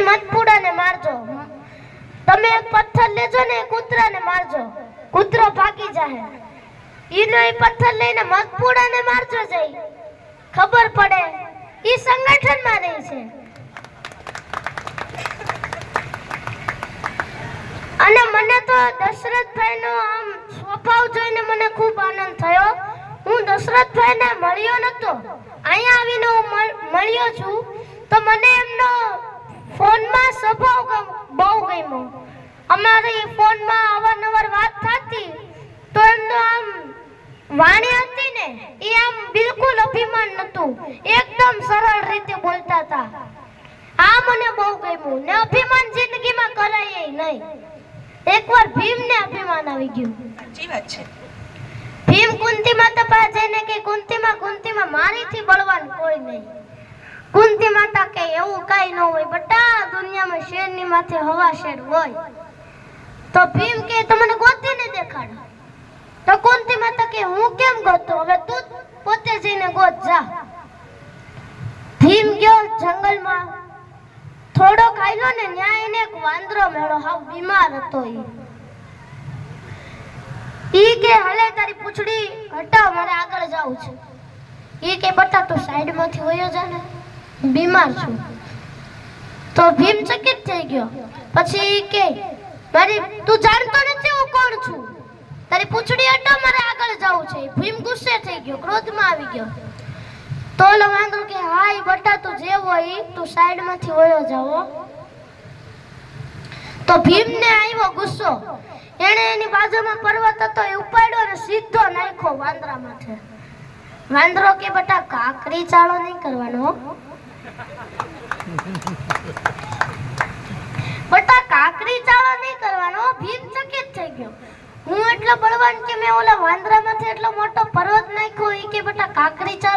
મધપૂડાને મારજો. તમે એક પથ્થર લેજો ને કૂતરાને મારજો, કૂતરો ભાગી જાય. ઈનો ઈ પથ્થર લઈને મધપૂડાને મારજો, જઈ ખબર પડે ઈ સંગઠનમાં રહી છે. અને મને તો દશરથભાઈનો આમ સ્વભાવ જોઈને મને ખૂબ આનંદ થયો. હું દશરથભાઈને મળ્યો નતો, અહીંયા આવીને હું મળ્યો છું તો મને એમનો ફોનમાં સ્વભાવ બહુ ગમ્યો. અમારી ફોનમાં અવારનવાર વાત થતી તો એમનો આમ વાણી હતી ને એ આમ બિલકુલ અભિમાન નતું, એકદમ સરળ રીતે બોલતા હતા. આ મને બહુ ગમ્યું ને અભિમાન જિંદગીમાં કરાય નહીં. એકવાર ભીમને અભિમાન આવી ગયું. સાચી વાત છે. ભીમ કુંતી માતા પાસે જઈને કે કુંતીમાં મારીથી બળવાન કોઈ નહીં. કુંતી માતા કે એવું કાઈ ન હોય બટા, દુનિયામાં શેરની માથે હવા શેર હોય. તો ભીમ કે તમને ગોતીને દેખાડ. તો કુંતી માતા કે હું કેમ ગોતું, હવે તું પોતે જઈને ગોત જા. ભીમ ગયો જંગલમાં, થોડો ખાઈલો ને ન્યાય ને એક વાંદરો મેળો, હાવ બીમાર હતો. ઈ કે હલે તારી પૂંછડી હટાવ, મારે આગળ જાવું છે. ઈ કે બટા તું સાઈડ માંથી વયો જા ને, બીમાર છું. તો ભીમ ચકિત થઈ ગયો. પછી ઈ કે મારી તું જાણતો નથી હું કોણ છું, તારી પૂંછડી હટાવ, મારે આગળ જાવું છે. ભીમ ગુસ્સે થઈ ગયો, ક્રોધમાં આવી ગયો. તો ઓલો વાંદરો કે હાય બટા તું જે હોય તું સાઈડ માંથી વયો જાવો. તો ભીમને આવ્યો ગુસ્સો, એણે એની બાજુમાં પર્વત હતો એ ઉપાડ્યો અને સીધો નાખ્યો વાંદરા માથે. વાંદરો કે બટા કાકરી ચાળો નહીં કરવાનો, બટા કાકરી ચાળો નહીં કરવાનો. ભીમ ચકિત થઈ ગયો, હું એટલો બળવાન કે મેં ઓલા વાંદરા માથે એટલો મોટો પર્વત નાખ્યો. એ કે બટા કાકરી ચાળો